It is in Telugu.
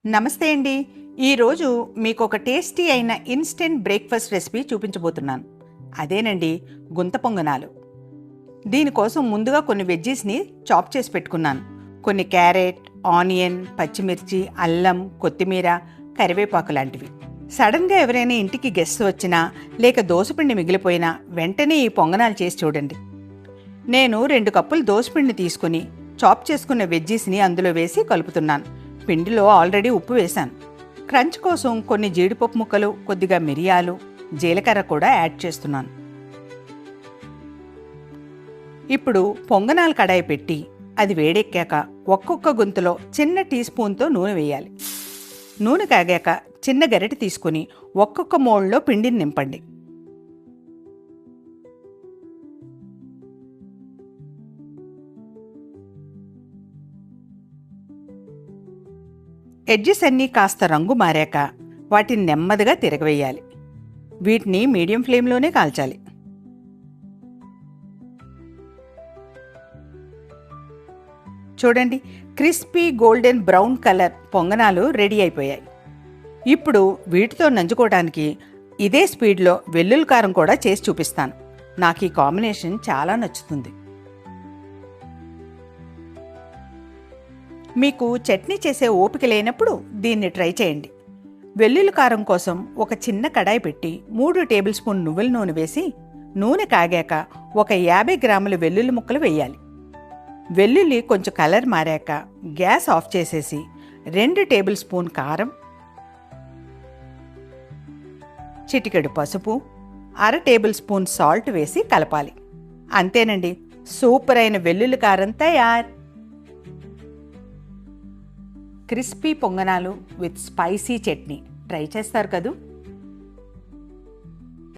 నమస్తే అండి. ఈరోజు మీకు ఒక టేస్టీ అయిన ఇన్స్టెంట్ బ్రేక్ఫాస్ట్ రెసిపీ చూపించబోతున్నాను. అదేనండి గుంత పొంగనాలు. దీనికోసం ముందుగా కొన్ని వెజ్జీస్ని చాప్ చేసి పెట్టుకున్నాను. కొన్ని క్యారెట్, ఆనియన్, పచ్చిమిర్చి, అల్లం, కొత్తిమీర, కరివేపాకు లాంటివి. సడన్గా ఎవరైనా ఇంటికి గెస్ట్ వచ్చినా లేక దోసపిండి మిగిలిపోయినా వెంటనే ఈ పొంగనాలు చేసి చూడండి. నేను 2 కప్పులు దోసపిండి తీసుకుని చాప్ చేసుకున్న వెజ్జీస్ని అందులో వేసి కలుపుతున్నాను. పిండిలో ఆల్రెడీ ఉప్పు వేశాను. క్రంచ్ కోసం కొన్ని జీడిపప్పు ముక్కలు, కొద్దిగా మిరియాలు, జీలకర్ర కూడా యాడ్ చేస్తున్నాను. ఇప్పుడు పొంగనాలు కడాయి పెట్టి అది వేడెక్కాక ఒక్కొక్క గుంతలో చిన్న టీ స్పూన్తో నూనె వేయాలి. నూనె కాగాక చిన్న గరిటె తీసుకుని ఒక్కొక్క మోల్డ్లో పిండిని నింపండి. ఎడ్జెస్ అన్నీ కాస్త రంగు మారాక వాటిని నెమ్మదిగా తిరగవేయాలి. వీటిని మీడియం ఫ్లేమ్లోనే కాల్చాలి. చూడండి, క్రిస్పీ గోల్డెన్ బ్రౌన్ కలర్ పొంగనాలు రెడీ అయిపోయాయి. ఇప్పుడు వీటితో నంచుకోవడానికి ఇదే స్పీడ్లో వెల్లుల్లి కారం కూడా చేసి చూపిస్తాను. నాకు ఈ కాంబినేషన్ చాలా నచ్చుతుంది. మీకు చట్నీ చేసే ఓపిక లేనప్పుడు దీన్ని ట్రై చేయండి. వెల్లుల్లి కారం కోసం ఒక చిన్న కడాయి పెట్టి 3 టేబుల్ స్పూన్ నువ్వుల నూనె వేసి నూనె కాగాక ఒక 50 గ్రాముల వెల్లుల్లి ముక్కలు వేయాలి. వెల్లుల్లి కొంచెం కలర్ మారాక గ్యాస్ ఆఫ్ చేసేసి 2 టేబుల్ స్పూన్ కారం, చిటికెడు పసుపు, 1/2 టేబుల్ స్పూన్ సాల్ట్ వేసి కలపాలి. అంతేనండి, సూపర్ అయిన వెల్లుల్లి కారం తయారు. క్రిస్పీ పొంగనాలు విత్ స్పైసీ చట్నీ ట్రై చేస్తారు కదూ.